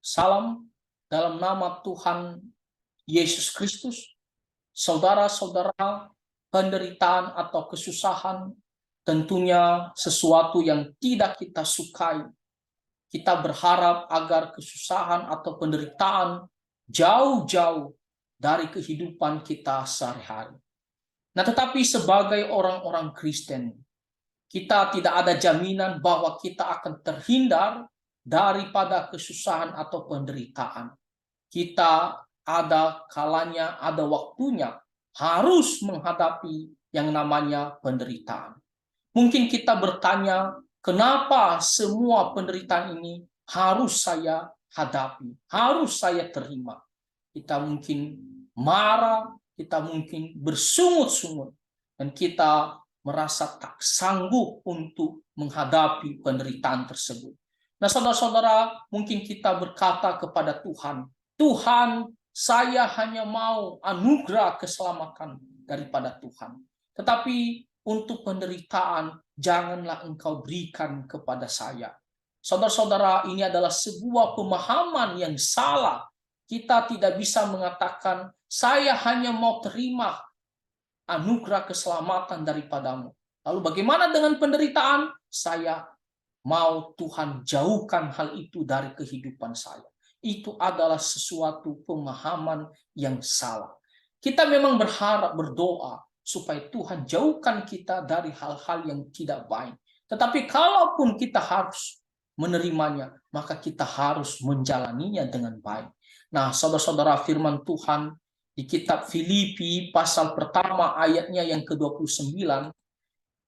Salam dalam nama Tuhan Yesus Kristus. Saudara-saudara, penderitaan atau kesusahan tentunya sesuatu yang tidak kita sukai. Kita berharap agar kesusahan atau penderitaan jauh-jauh dari kehidupan kita sehari-hari. Nah, tetapi sebagai orang-orang Kristen, kita tidak ada jaminan bahwa kita akan terhindar daripada kesusahan atau penderitaan. Kita ada kalanya, ada waktunya harus menghadapi yang namanya penderitaan. Mungkin kita bertanya, kenapa semua penderitaan ini harus saya hadapi, harus saya terima? Kita mungkin marah, kita mungkin bersungut-sungut, dan kita merasa tak sanggup untuk menghadapi penderitaan tersebut. Nah, saudara-saudara, mungkin kita berkata kepada Tuhan, Tuhan, saya hanya mau anugerah keselamatan daripada Tuhan. Tetapi untuk penderitaan, janganlah Engkau berikan kepada saya. Saudara-saudara, ini adalah sebuah pemahaman yang salah. Kita tidak bisa mengatakan, saya hanya mau terima anugerah keselamatan daripadamu. Lalu bagaimana dengan penderitaan? Saya mau Tuhan jauhkan hal itu dari kehidupan saya. Itu adalah sesuatu pemahaman yang salah. Kita memang berharap, berdoa, supaya Tuhan jauhkan kita dari hal-hal yang tidak baik. Tetapi kalaupun kita harus menerimanya, maka kita harus menjalaninya dengan baik. Nah, saudara-saudara, firman Tuhan di kitab Filipi pasal pertama ayatnya yang ke-29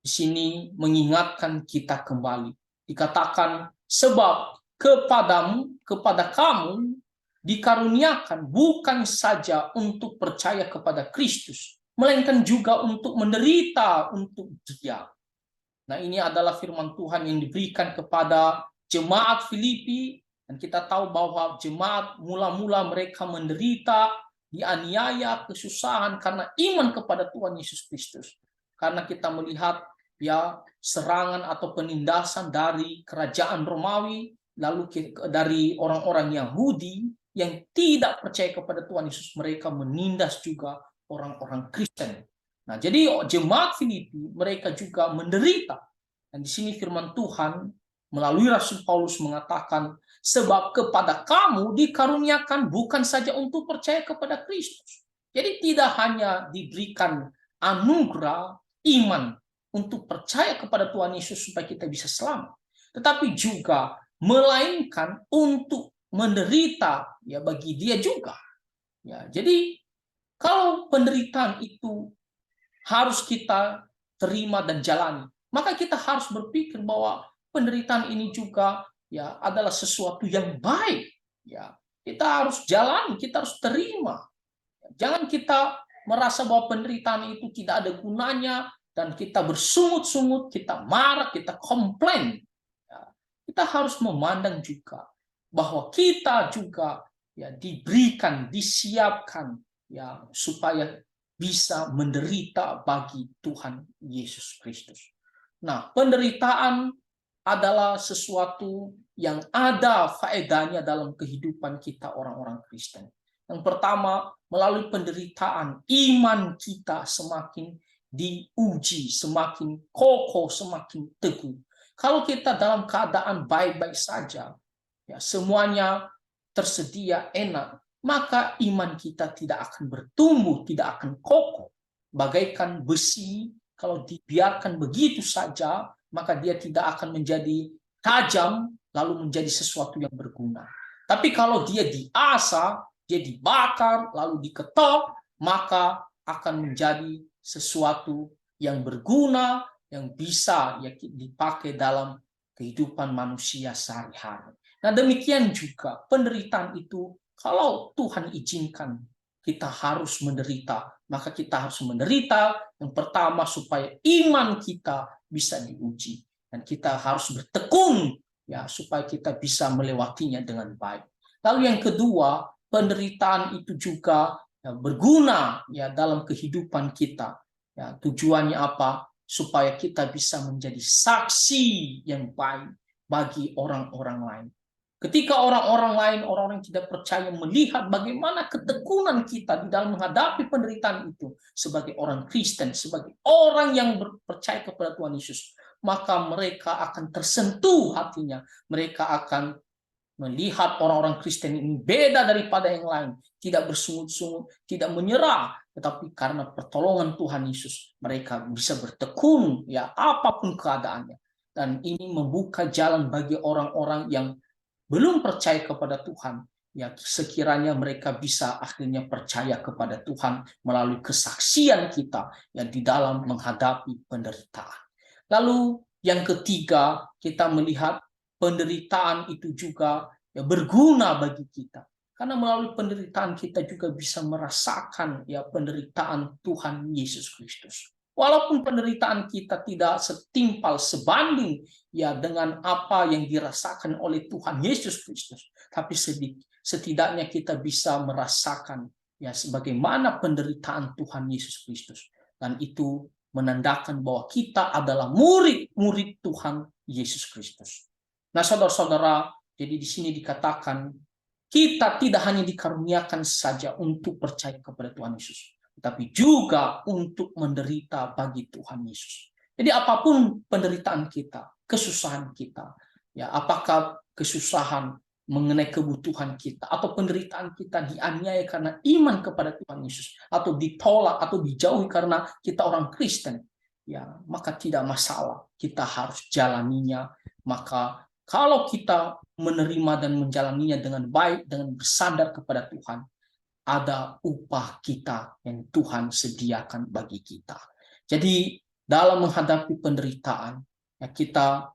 di sini mengingatkan kita kembali. Dikatakan, sebab kepada kamu dikaruniakan bukan saja untuk percaya kepada Kristus, melainkan juga untuk menderita untuk Dia. Nah, ini adalah firman Tuhan yang diberikan kepada jemaat Filipi, dan kita tahu bahwa jemaat mula-mula mereka menderita, dianiaya, kesusahan karena iman kepada Tuhan Yesus Kristus. Karena kita melihat ya serangan atau penindasan dari kerajaan Romawi, lalu dari orang-orang Yahudi yang tidak percaya kepada Tuhan Yesus, mereka menindas juga orang-orang Kristen. Nah, jadi jemaat Filipi mereka juga menderita. Dan di sini firman Tuhan melalui Rasul Paulus mengatakan, sebab kepada kamu dikaruniakan bukan saja untuk percaya kepada Kristus. Jadi tidak hanya diberikan anugerah iman untuk percaya kepada Tuhan Yesus supaya kita bisa selamat, tetapi juga melainkan untuk menderita ya bagi Dia juga. Ya, jadi kalau penderitaan itu harus kita terima dan jalani, maka kita harus berpikir bahwa penderitaan ini juga ya adalah sesuatu yang baik. Ya, kita harus jalani, kita harus terima. Jangan kita merasa bahwa penderitaan itu tidak ada gunanya dan kita bersungut-sungut, kita marah, kita komplain. Ya, kita harus memandang juga bahwa kita juga ya diberikan, disiapkan ya supaya bisa menderita bagi Tuhan Yesus Kristus. Nah, penderitaan adalah sesuatu yang ada faedahnya dalam kehidupan kita orang-orang Kristen. Yang pertama, melalui penderitaan, iman kita semakin diuji, semakin kokoh, semakin teguh. Kalau kita dalam keadaan baik-baik saja, ya semuanya tersedia enak, maka iman kita tidak akan bertumbuh, tidak akan kokoh. Bagaikan besi, kalau dibiarkan begitu saja, maka dia tidak akan menjadi tajam, lalu menjadi sesuatu yang berguna. Tapi kalau dia diasah, dia dibakar, lalu diketok, maka akan menjadi sesuatu yang berguna, yang bisa ya dipakai dalam kehidupan manusia sehari-hari. Nah, demikian juga penderitaan itu, kalau Tuhan izinkan kita harus menderita, maka kita harus menderita yang pertama supaya iman kita bisa diuji, dan kita harus bertekun ya supaya kita bisa melewatinya dengan baik. Lalu yang kedua, penderitaan itu juga ya, berguna ya dalam kehidupan kita. Ya, tujuannya apa? Supaya kita bisa menjadi saksi yang baik bagi orang-orang lain. Ketika orang-orang lain, orang-orang yang tidak percaya melihat bagaimana ketekunan kita di dalam menghadapi penderitaan itu sebagai orang Kristen, sebagai orang yang percaya kepada Tuhan Yesus, maka mereka akan tersentuh hatinya. Mereka akan melihat orang-orang Kristen ini beda daripada yang lain, tidak bersungut-sungut, tidak menyerah, tetapi karena pertolongan Tuhan Yesus, mereka bisa bertekun ya apapun keadaannya. Dan ini membuka jalan bagi orang-orang yang belum percaya kepada Tuhan, ya sekiranya mereka bisa akhirnya percaya kepada Tuhan melalui kesaksian kita ya di dalam menghadapi penderitaan. Lalu yang ketiga, kita melihat penderitaan itu juga ya berguna bagi kita. Karena melalui penderitaan kita juga bisa merasakan ya penderitaan Tuhan Yesus Kristus. Walaupun penderitaan kita tidak setimpal sebanding ya dengan apa yang dirasakan oleh Tuhan Yesus Kristus, tapi setidaknya kita bisa merasakan ya sebagaimana penderitaan Tuhan Yesus Kristus, dan itu menandakan bahwa kita adalah murid-murid Tuhan Yesus Kristus. Nah, saudara-saudara, jadi di sini dikatakan kita tidak hanya dikaruniakan saja untuk percaya kepada Tuhan Yesus, tapi juga untuk menderita bagi Tuhan Yesus. Jadi apapun penderitaan kita, kesusahan kita, ya apakah kesusahan mengenai kebutuhan kita atau penderitaan kita dianiaya karena iman kepada Tuhan Yesus, atau ditolak atau dijauhi karena kita orang Kristen, ya maka tidak masalah, kita harus jalaninya. Maka kalau kita menerima dan menjalaninya dengan baik, dengan bersandar kepada Tuhan, ada upah kita yang Tuhan sediakan bagi kita. Jadi dalam menghadapi penderitaan, ya kita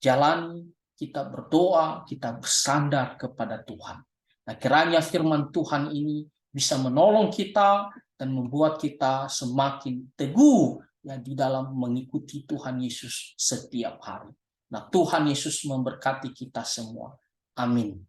jalani, kita berdoa, kita bersandar kepada Tuhan. Nah, kiranya firman Tuhan ini bisa menolong kita dan membuat kita semakin teguh ya di dalam mengikuti Tuhan Yesus setiap hari. Nah, Tuhan Yesus memberkati kita semua. Amin.